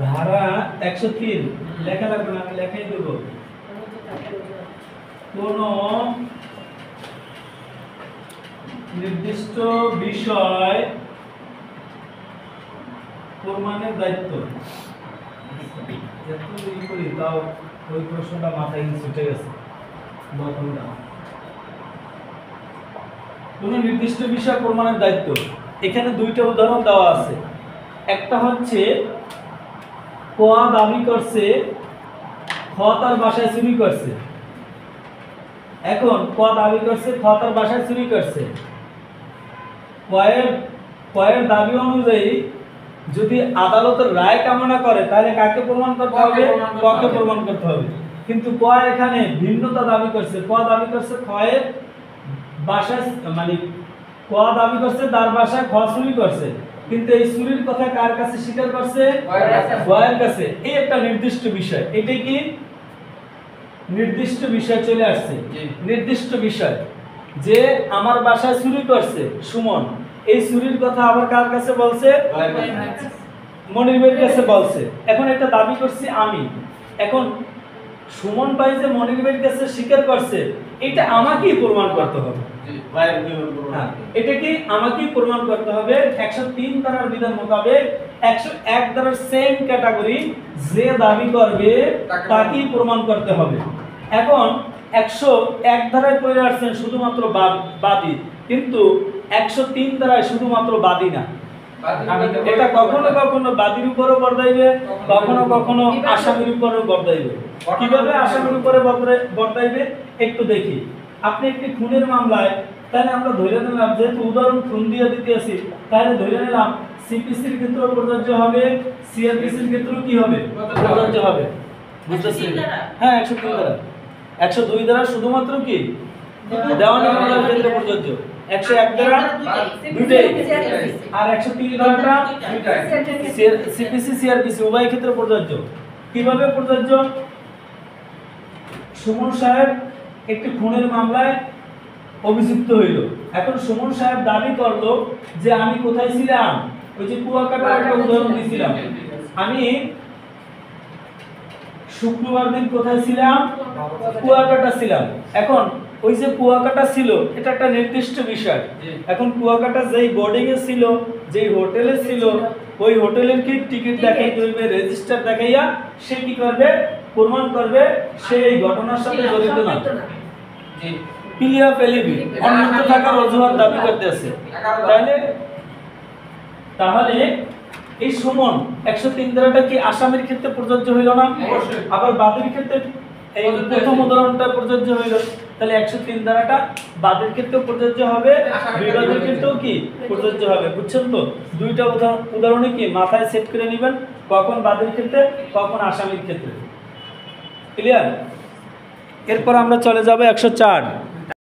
ধারা 103 লেখা লাগবে না, আমি লেখাই দেব। কোন নির্দিষ্ট বিষয় প্রমাণের দায়িত্ব, এত করি তাও ওই প্রশ্নটা মাথায় ছুটে গেছে। কোন নির্দিষ্ট বিষয় প্রমাণের দায়িত্ব, এখানে দুইটা উদাহরণ দেওয়া আছে। একটা হচ্ছে ক দাবি করছে খ তার বাসায় চুরি করছে। এখন ক দাবি করছে খ তার বাসায় চুরি করছে, কয়ের দাবি অনুযায়ী যদি আদালতের রায় কামনা করে তাহলে কাকে প্রমাণ করতে হবে? ককে প্রমাণ করতে হবে। কিন্তু ক এখানে ভিন্নতা দাবি করছে। ক দাবি করছে খয়ের বাসায়, মানে ক দাবি করছে তার বাসায় খ চুরি করছে, কিন্তু এই চুরির কথা কার কাছে স্বীকার করছে? খয়ের কাছে। এই একটা নির্দিষ্ট বিষয়, এটাই কি নির্দিষ্ট বিষয় চলে আসছে। নির্দিষ্ট বিষয় যে আমার বাসায় চুরি করছে সুমন, এই চুরির কথা আবার কার কাছে বলছে? মনির ভাইয়ের কাছে বলছে। এখন একটা দাবি করছি আমি, এখন সুমন ভাই যে মনির ভাইয়ের কাছে স্বীকার করছে, এটা আমাকেই প্রমাণ করতে হবে। এটা কি আমাকেই প্রমাণ করতে হবে। 103 ধারার বিধান মোতাবেক 101 ধারার সেম ক্যাটাগরি যে দাবি করবে তাকেই প্রমাণ করতে হবে। এখন 101 ধারায় পড়ে আসছেন শুধুমাত্র বাদী, কিন্তু 103 ধারায় শুধুমাত্র বাদী না, এটা কখনো কখনো বাদীর উপরও বর্তাইবে, কখনো কখনো আসামির উপরও বর্তাইবে। কিভাবে আসামির উপরে বর্তাইবে একটু দেখি। আপনি একটি খুনের মামলায়, তাহলে আমরা ধরে নিলাম, যেহেতু উদাহরণ খুন দিয়ে দিতে আসি, তাহলে ধরে নিলাম সিপিসির ক্ষেত্রে প্রযোজ্য হবে, সিআরপিসির ক্ষেত্রেও কি হবে? প্রযোজ্য হবে। বুঝতেছেন? হ্যাঁ, 103 ধারা। 102 ধারা শুধুমাত্র কি দেওয়ানি মামলার ক্ষেত্রে প্রযোজ্য। 101 ধারা দুইটাই, আর 103 ধারাটা সিপিসি সিআরপিসি উভয় ক্ষেত্রে প্রযোজ্য। কিভাবে প্রযোজ্য? সুমন সাহেব একটি খুনের মামলায় অভিযুক্ত হইল। এখন সুমন সাহেব দাবি করলো যে আমি কোথায় ছিলাম, ওই যে কুয়াকাটার একটা উদাহরণ দিয়েছিলাম, আমি শুক্রবার দিন কোথায় ছিলাম? কুয়াকাটা ছিলাম। এখন ওই যে কুয়াকাটা ছিল, এটা একটা নির্দিষ্ট বিষয়। এখন কুয়াকাটা যেই বোর্ডিং এ ছিল, যেই হোটেলে ছিল, ওই হোটেলের কি টিকিট দেখাই দিবে, রেজিস্টার দেখাইয়া সে কি করবে? প্রমাণ করবে সে এই ঘটনার সাথে জড়িত না। ক্লিয়ার পেলিবি অন্যত্র থাকার অজুহাত দাবি করতে আছে। তাহলে এই সুমন 103 ধারাটা কি আসামির ক্ষেত্রে প্রযোজ্য হইল না? আবার বাদীর ক্ষেত্রে এই প্রথম উদাহরণটা প্রযোজ্য হইল, তাহলে 103 ধারাটা বাদীর ক্ষেত্রে প্রযোজ্য হবে, বিবাদীর ক্ষেত্রেও কি প্রযোজ্য হবে। বুঝছেন তো? দুইটা উদাহরণে কি মাথায় সেট করে নেবেন, কখন বাদীর ক্ষেত্রে, কখন আসামির ক্ষেত্রে। ক্লিয়ার? এরপর আমরা চলে যাব 104।